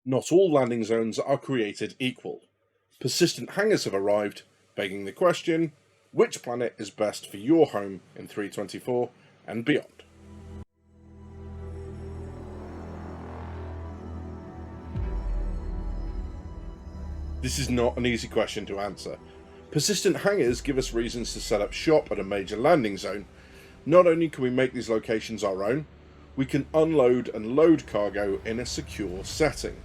Not all landing zones are created equal. Persistent hangars have arrived, begging the question, which planet is best for your home in 324 and beyond? This is not an easy question to answer. Persistent hangars give us reasons to set up shop at a major landing zone. Not only can we make these locations our own, we can unload and load cargo in a secure setting.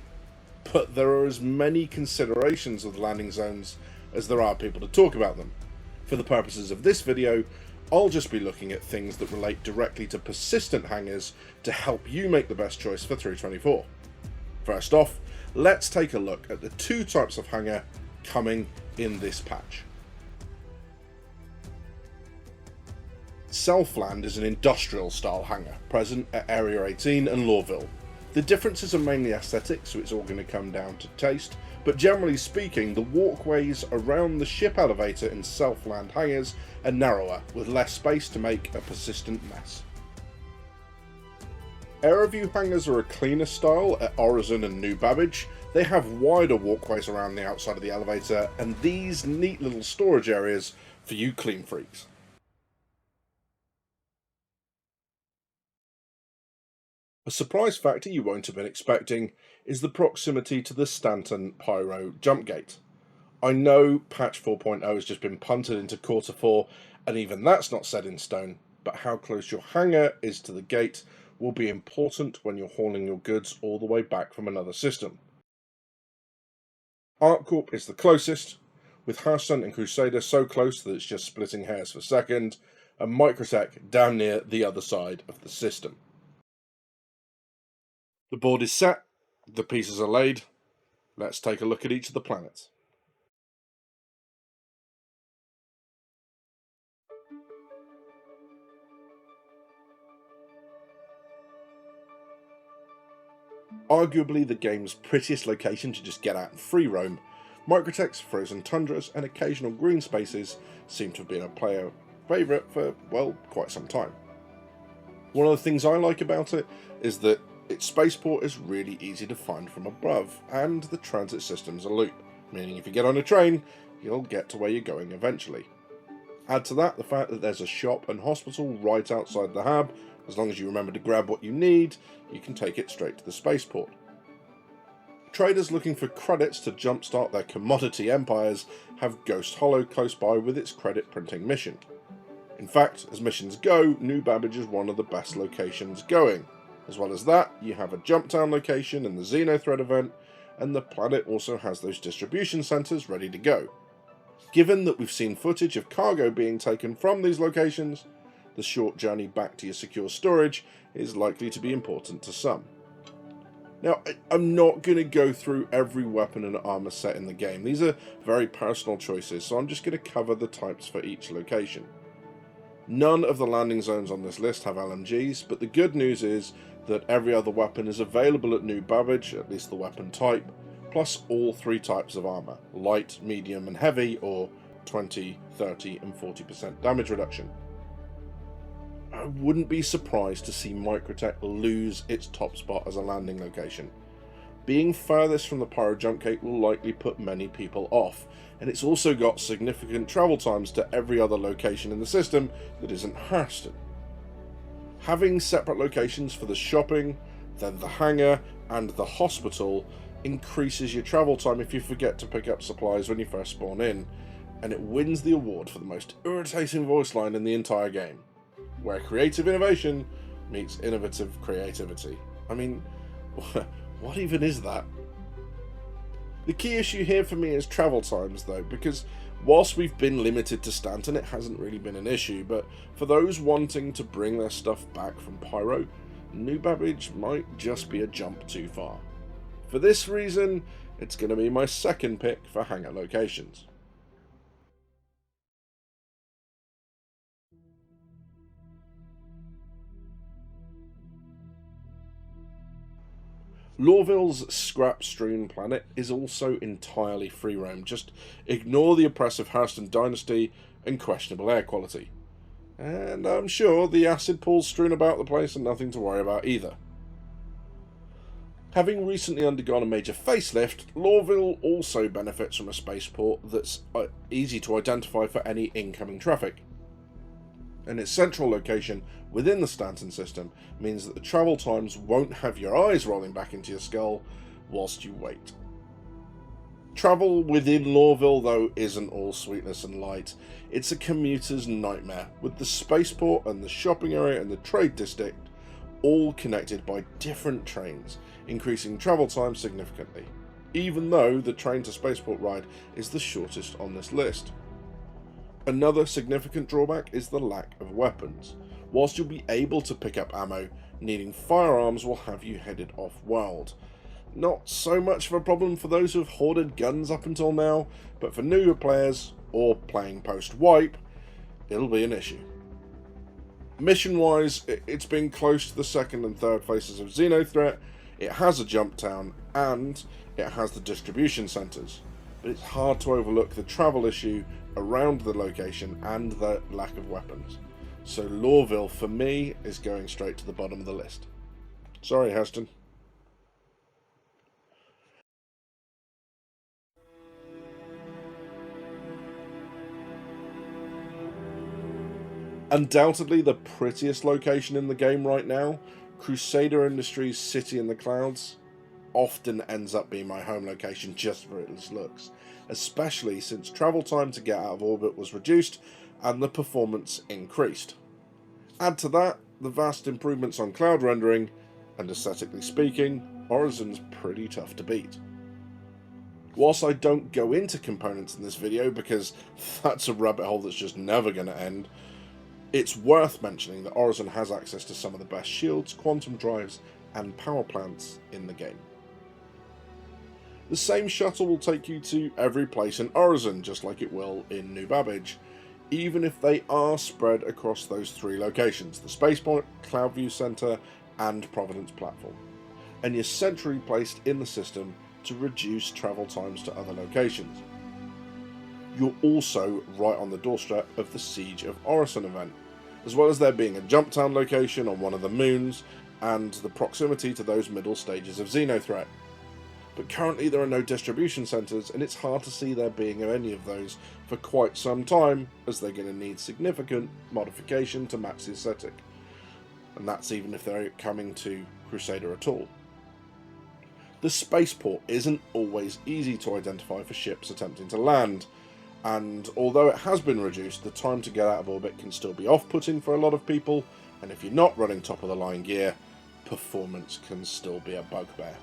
But there are as many considerations with landing zones as there are people to talk about them. For the purposes of this video, I'll just be looking at things that relate directly to persistent hangars to help you make the best choice for 324. First off, let's take a look at the two types of hangar coming in this patch. Selfland is an industrial style hangar, present at Area 18 and Loreville. The differences are mainly aesthetic, so it's all going to come down to taste, but generally speaking, the walkways around the ship elevator in Selfland hangars are narrower, with less space to make a persistent mess. Aeroview hangars are a cleaner style at Orison and New Babbage. They have wider walkways around the outside of the elevator, and these neat little storage areas for you clean freaks. A surprise factor you won't have been expecting is the proximity to the Stanton Pyro jump gate. I know patch 4.0 has just been punted into quarter 4 and even that's not set in stone, but how close your hangar is to the gate will be important when you're hauling your goods all the way back from another system. ArcCorp is the closest, with Hurston and Crusader so close that it's just splitting hairs for second, and Microtech damn near the other side of the system. The board is set, the pieces are laid. Let's take a look at each of the planets. Arguably the game's prettiest location to just get out and free roam, Microtech's frozen tundras and occasional green spaces seem to have been a player favourite for, well, quite some time. One of the things I like about it is that its spaceport is really easy to find from above, and the transit system's a loop, meaning if you get on a train, you'll get to where you're going eventually. Add to that the fact that there's a shop and hospital right outside the hab. As long as you remember to grab what you need, you can take it straight to the spaceport. Traders looking for credits to jumpstart their commodity empires have Ghost Hollow close by with its credit printing mission. In fact, as missions go, New Babbage is one of the best locations going. As well as that, you have a jump town location in the Xenothread event, and the planet also has those distribution centres ready to go. Given that we've seen footage of cargo being taken from these locations, the short journey back to your secure storage is likely to be important to some. Now, I'm not going to go through every weapon and armour set in the game. These are very personal choices, so I'm just going to cover the types for each location. None of the landing zones on this list have LMGs, but the good news is that every other weapon is available at New Babbage, at least the weapon type, plus all three types of armour, light, medium and heavy, or 20, 30 and 40% damage reduction. I wouldn't be surprised to see Microtech lose its top spot as a landing location. Being furthest from the Pyro jump gate will likely put many people off, and it's also got significant travel times to every other location in the system that isn't Hurston. Having separate locations for the shopping, then the hangar, and the hospital increases your travel time if you forget to pick up supplies when you first spawn in, and it wins the award for the most irritating voice line in the entire game, where creative innovation meets innovative creativity. I mean, what even is that? The key issue here for me is travel times though, because whilst we've been limited to Stanton, it hasn't really been an issue, but for those wanting to bring their stuff back from Pyro, New Babbage might just be a jump too far. For this reason, it's going to be my second pick for hangar locations. Loreville's scrap-strewn planet is also entirely free roam. Just ignore the oppressive Hurston dynasty and questionable air quality. And I'm sure the acid pools strewn about the place are nothing to worry about either. Having recently undergone a major facelift, Loreville also benefits from a spaceport that's easy to identify for any incoming traffic. And its central location within the Stanton system means that the travel times won't have your eyes rolling back into your skull whilst you wait. Travel within Loreville, though, isn't all sweetness and light. It's a commuter's nightmare, with the spaceport and the shopping area and the trade district all connected by different trains, increasing travel time significantly, even though the train to spaceport ride is the shortest on this list. Another significant drawback is the lack of weapons. Whilst you'll be able to pick up ammo, needing firearms will have you headed off-world. Not so much of a problem for those who've hoarded guns up until now, but for newer players, or playing post-wipe, it'll be an issue. Mission-wise, it's been close to the second and third phases of Xenothreat, it has a jump town, and it has the distribution centres, but it's hard to overlook the travel issue around the location and the lack of weapons. So Loreville, for me, is going straight to the bottom of the list. Sorry, Hurston. Undoubtedly the prettiest location in the game right now, Crusader Industries' City in the Clouds, often ends up being my home location just for its looks, especially since travel time to get out of orbit was reduced and the performance increased. Add to that the vast improvements on cloud rendering, and aesthetically speaking, Orison's pretty tough to beat. Whilst I don't go into components in this video because that's a rabbit hole that's just never going to end, it's worth mentioning that Orison has access to some of the best shields, quantum drives, and power plants in the game. The same shuttle will take you to every place in Orison, just like it will in New Babbage, even if they are spread across those three locations, the Spaceport, Cloudview Center, and Providence Platform, and you're centrally placed in the system to reduce travel times to other locations. You're also right on the doorstep of the Siege of Orison event, as well as there being a jump town location on one of the moons, and the proximity to those middle stages of Xenothreat. But currently there are no distribution centres, and it's hard to see there being any of those for quite some time, as they're going to need significant modification to match the aesthetic. And that's even if they're coming to Crusader at all. The spaceport isn't always easy to identify for ships attempting to land, and although it has been reduced, the time to get out of orbit can still be off-putting for a lot of people, and if you're not running top-of-the-line gear, performance can still be a bugbear.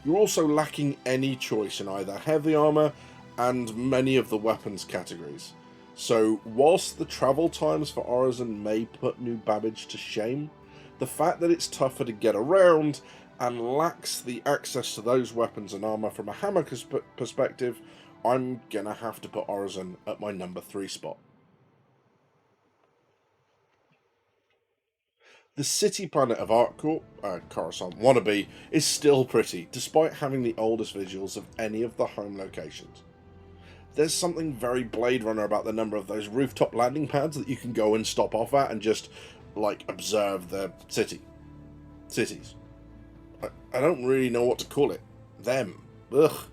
You're also lacking any choice in either heavy armour and many of the weapons categories, so whilst the travel times for Orison may put New Babbage to shame, the fact that it's tougher to get around and lacks the access to those weapons and armour from a hammer perspective, I'm gonna have to put Orison at my number 3 spot. The city planet of ArcCorp, Coruscant wannabe, is still pretty, despite having the oldest visuals of any of the home locations. There's something very Blade Runner about the number of those rooftop landing pads that you can go and stop off at and just, like, observe the cities. I don't really know what to call it. Them. Ugh.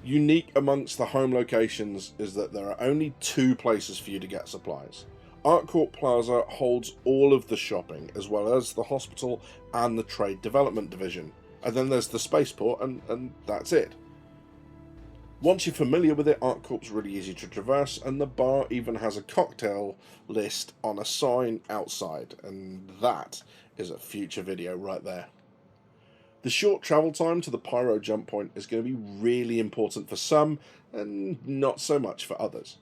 Unique amongst the home locations is that there are only 2 places for you to get supplies. ArcCorp Plaza holds all of the shopping, as well as the hospital and the trade development division. And then there's the spaceport, and that's it. Once you're familiar with it, ArcCorp's really easy to traverse, and the bar even has a cocktail list on a sign outside, and that is a future video right there. The short travel time to the Pyro jump point is going to be really important for some, and not so much for others.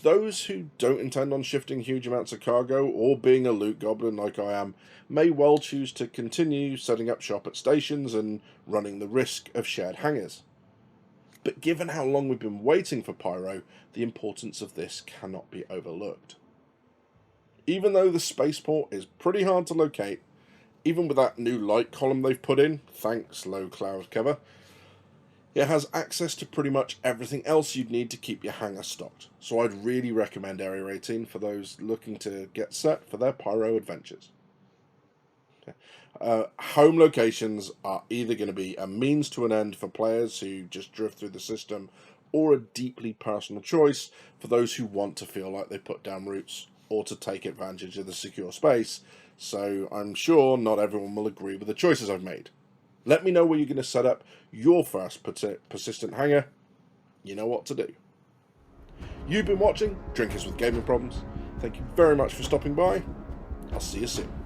Those who don't intend on shifting huge amounts of cargo, or being a loot goblin like I am, may well choose to continue setting up shop at stations and running the risk of shared hangars. But given how long we've been waiting for Pyro, the importance of this cannot be overlooked. Even though the spaceport is pretty hard to locate, even with that new light column they've put in, thanks low cloud cover, it has access to pretty much everything else you'd need to keep your hangar stocked, so I'd really recommend Area 18 for those looking to get set for their Pyro adventures. Home locations are either going to be a means to an end for players who just drift through the system, or a deeply personal choice for those who want to feel like they put down roots or to take advantage of the secure space. So I'm sure not everyone will agree with the choices I've made. Let me know where you're going to set up your first persistent hangar. You know what to do. You've been watching Drinkers with Gaming Problems. Thank you very much for stopping by. I'll see you soon.